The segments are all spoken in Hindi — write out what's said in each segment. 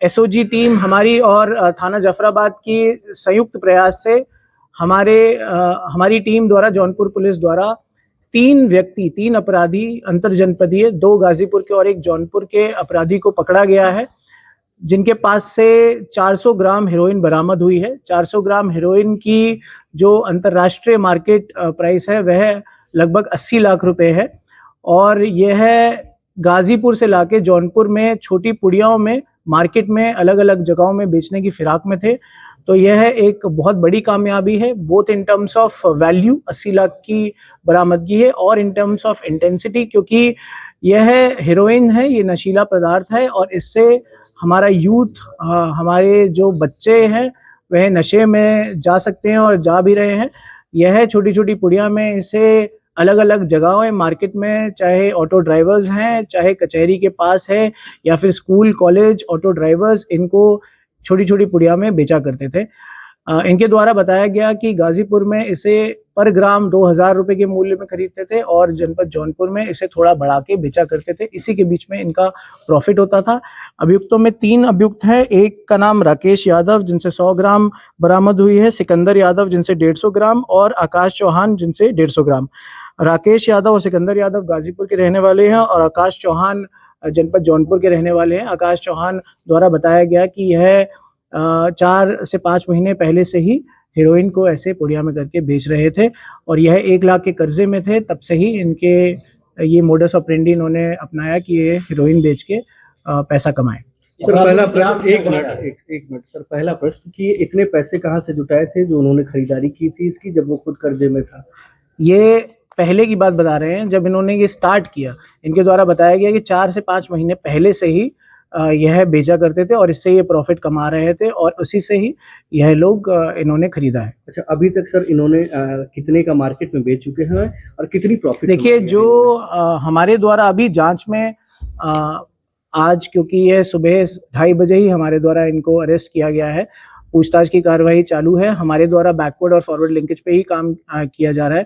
एसओजी टीम हमारी और थाना जफराबाद की संयुक्त प्रयास से हमारी टीम द्वारा, जौनपुर पुलिस द्वारा 3 अपराधी अंतरजनपदीय, 2 गाजीपुर के और 1 जौनपुर के अपराधी को पकड़ा गया है, जिनके पास से 400 ग्राम हेरोइन बरामद हुई है। 400 ग्राम हेरोइन की जो अंतर्राष्ट्रीय मार्केट प्राइस है वह लगभग 80 लाख रुपए है, और यह गाजीपुर से लाके जौनपुर में छोटी पुड़ियाओं में मार्केट में अलग अलग जगहों में बेचने की फिराक में थे। तो यह एक बहुत बड़ी कामयाबी है, both in terms of value 80 lakh की बरामदगी है, और इन टर्म्स ऑफ इंटेंसिटी, क्योंकि यह हेरोइन है, ये नशीला पदार्थ है, और इससे हमारा यूथ, हमारे जो बच्चे हैं वह नशे में जा सकते हैं और जा भी रहे हैं। यह छोटी छोटी पुड़िया में इसे अलग अलग जगहों मार्केट में, चाहे ऑटो ड्राइवर्स हैं, चाहे कचहरी के पास है, या फिर स्कूल कॉलेज ऑटो ड्राइवर्स इनको छोटी छोटी पुड़िया में बेचा करते थे। इनके द्वारा बताया गया कि गाजीपुर में इसे पर ग्राम 2000 रुपए के मूल्य में खरीदते थे, और जनपद जौनपुर में इसे थोड़ा बढ़ा के बेचा करते थे। इसी के बीच में इनका प्रॉफिट होता था। अभियुक्तों में 3 अभियुक्त हैं। एक का नाम राकेश यादव, जिनसे 100 ग्राम बरामद हुई है, सिकंदर यादव जिनसे 150 ग्राम, और आकाश चौहान जिनसे 150 ग्राम। राकेश यादव और सिकंदर यादव गाजीपुर के रहने वाले हैं, और आकाश चौहान जनपद जौनपुर के रहने वाले हैं। आकाश चौहान द्वारा बताया गया कि यह 4 से 5 महीने पहले से ही हेरोइन को ऐसे पुड़िया में करके बेच रहे थे, और यह 1 लाख के कर्जे में थे। तब से ही इनके ये मोडस ऑपरेंडी इन्होंने अपनाया कि ये हेरोइन बेच के पैसा कमाए। सर पहला प्रश्न, एक मिनट सर, पहला प्रश्न कि इतने पैसे कहाँ से जुटाए थे जो उन्होंने खरीदारी की थी इसकी, जब वो खुद कर्जे में था? ये पहले की बात बता रहे हैं, जब इन्होंने ये स्टार्ट किया, इनके द्वारा बताया गया कि 4 से 5 महीने पहले से ही यह बेचा करते थे, और इससे ये प्रॉफिट कमा रहे थे, और उसी से ही यह लोग इन्होंने खरीदा है। अच्छा, अभी तक सर इन्होंने कितने का मार्केट में बेच चुके हैं और कितनी प्रॉफिट? देखिए, जो हमारे द्वारा अभी जांच में आज, क्योंकि यह सुबह 2:30 बजे ही हमारे द्वारा इनको अरेस्ट किया गया है, पूछताछ की कार्रवाई चालू है। हमारे द्वारा बैकवर्ड और फॉरवर्ड लिंकेज पे ही काम किया जा रहा है।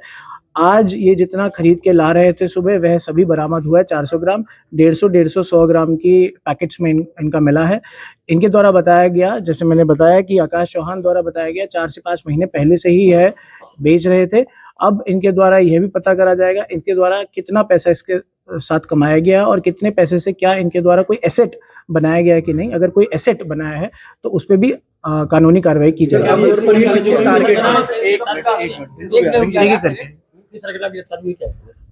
आज ये जितना खरीद के ला रहे थे सुबह, वह सभी बरामद हुआ है। 400 ग्राम, 150, 100 ग्राम की पैकेट्स में इनका मिला है। इनके द्वारा बताया गया, जैसे मैंने बताया कि आकाश चौहान द्वारा बताया गया, 4 से 5 महीने पहले से ही यह बेच रहे थे। अब इनके द्वारा यह भी पता करा जाएगा इनके द्वारा कितना पैसा इसके साथ कमाया गया, और कितने पैसे से क्या इनके द्वारा कोई एसेट बनाया गया है कि नहीं। अगर कोई एसेट बनाया है तो उस पर भी कानूनी कार्रवाई की जाएगी।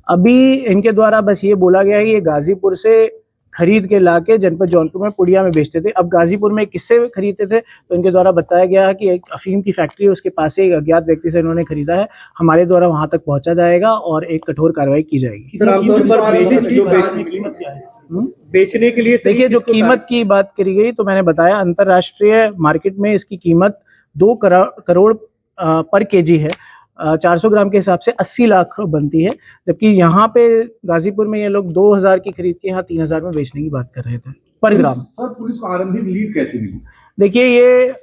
अभी इनके द्वारा बस ये बोला गया है कि ये गाजीपुर से खरीद के लाके जनपद जौनपुर में पुड़िया में बेचते थे। अब गाजीपुर में किससे खरीदते थे, तो इनके द्वारा बताया गया है कि एक अफीम की फैक्ट्री है, उसके पास से एक अज्ञात व्यक्ति से इन्होंने खरीदा है। हमारे द्वारा वहां तक पहुंचा जाएगा और एक कठोर कार्रवाई की जाएगी। सर, आमतौर पर बेचने के लिए, देखिए, जो कीमत की बात करी गई, तो मैंने बताया अंतरराष्ट्रीय मार्केट में इसकी कीमत 2 करोड़ पर केजी है। 400 ग्राम के हिसाब से 80 लाख बनती है, जबकि यहाँ पे गाजीपुर में ये लोग 2000 की खरीद के यहाँ 3000 में बेचने की बात कर रहे थे पर ग्राम। सर, पुलिस को आरंभिक लीड कैसे मिली? देखिए, ये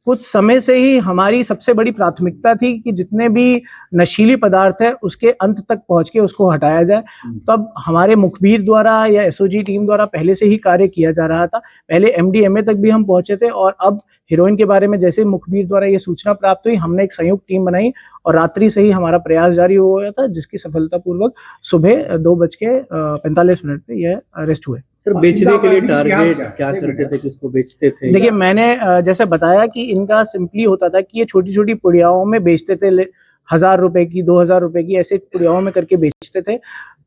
कुछ समय से ही हमारी सबसे बड़ी प्राथमिकता थी कि जितने भी नशीली पदार्थ है उसके अंत तक पहुंच के उसको हटाया जाए। तब हमारे मुखबिर द्वारा या एसओजी टीम द्वारा पहले से ही कार्य किया जा रहा था। पहले एमडीएमए तक भी हम पहुंचे थे, और अब हेरोइन के बारे में जैसे मुखबिर द्वारा ये सूचना प्राप्त हुई, हमने एक संयुक्त टीम बनाई और रात्रि से ही हमारा प्रयास जारी हो गया था, जिसकी सफलतापूर्वक सुबह 2:45 पे यह अरेस्ट हुए। सर, बेचने के लिए टारगेट क्या करते थे, किसको बेचते थे? देखिए, मैंने जैसे बताया कि इनका सिंपली होता था कि ये छोटी छोटी पुड़ियाओं में बेचते थे, 1000 रुपए की, 2000 रुपए की, ऐसे पुड़ियाओं में करके बेचते थे।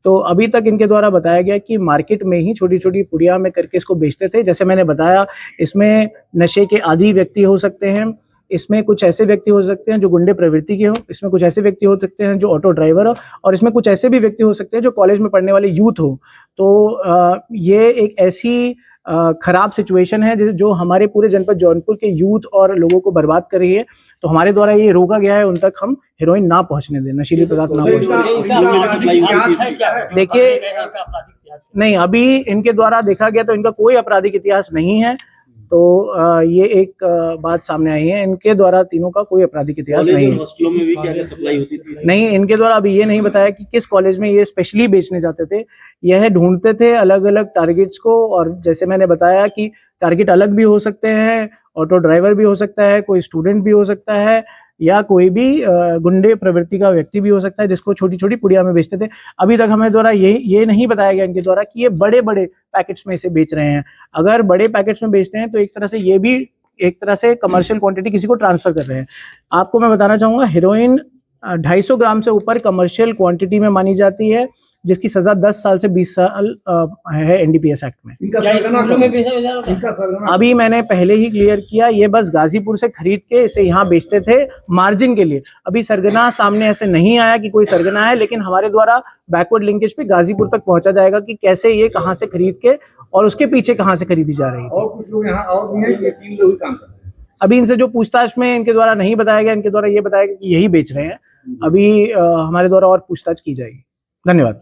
तो अभी तक इनके द्वारा बताया गया कि मार्केट में ही छोटी छोटी पुड़िया में करके इसको बेचते थे। जैसे मैंने बताया, इसमें नशे के आदी व्यक्ति हो सकते हैं, इसमें कुछ ऐसे व्यक्ति हो सकते हैं जो गुंडे प्रवृत्ति के हो, इसमें कुछ ऐसे व्यक्ति हो सकते हैं जो ऑटो ड्राइवर हो, और इसमें कुछ ऐसे भी व्यक्ति हो सकते हैं जो कॉलेज में पढ़ने वाले यूथ हो। तो ये एक ऐसी खराब सिचुएशन है जो हमारे पूरे जनपद जौनपुर के यूथ और लोगों को बर्बाद कर रही है। तो हमारे द्वारा ये रोका गया है उन तक हम हेरोइन ना पहुंचने दें, नशीली पदार्थ ना पहुंचने दें। देखिए, नहीं, अभी इनके द्वारा देखा गया तो इनका कोई आपराधिक इतिहास नहीं है। तो ये एक बात सामने आई है। इनके द्वारा तीनों का कोई आपराधिक इतिहास कॉलेज नहीं और है। हॉस्टलों में भी क्या सप्लाई होती थी? नहीं, इनके द्वारा अभी ये नहीं बताया कि किस कॉलेज में ये स्पेशली बेचने जाते थे। यह ढूंढते थे अलग अलग टारगेट्स को, और जैसे मैंने बताया कि टारगेट अलग भी हो सकते हैं, ऑटो ड्राइवर भी हो सकता है, कोई स्टूडेंट भी हो सकता है, या कोई भी गुंडे प्रवृत्ति का व्यक्ति भी हो सकता है, जिसको छोटी छोटी पुड़िया में बेचते थे। अभी तक हमें द्वारा ये नहीं बताया गया इनके द्वारा कि ये बड़े बड़े पैकेट्स में इसे बेच रहे हैं। अगर बड़े पैकेट्स में बेचते हैं तो एक तरह से ये भी एक तरह से कमर्शियल क्वांटिटी किसी को ट्रांसफर कर रहे हैं। आपको मैं बताना चाहूंगा, हेरोइन 250 ग्राम से ऊपर कमर्शियल क्वांटिटी में मानी जाती है, जिसकी सजा 10 साल से 20 साल है एनडीपीएस एक्ट में। इनका क्या सरगना स्कूलों कौन में है? बेचा जा रहा था? इनका सरगना अभी मैंने पहले ही क्लियर किया, ये बस गाजीपुर से खरीद के इसे यहाँ बेचते थे मार्जिन के लिए। अभी सरगना सामने ऐसे नहीं आया कि कोई सरगना है, लेकिन हमारे द्वारा बैकवर्ड लिंकेज पे गाजीपुर तक पहुंचा जाएगा कि कैसे ये कहाँ से खरीद के और उसके पीछे कहाँ से खरीदी जा रही थी। और कुछ लोग यहाँ और भी हैं, ये 3 लोग ही काम कर रहे हैं। अभी इनसे जो पूछताछ में इनके द्वारा नहीं बताया गया, इनके द्वारा ये बताया गया कि यही बेच रहे हैं। अभी हमारे द्वारा और पूछताछ की जाएगी। धन्यवाद।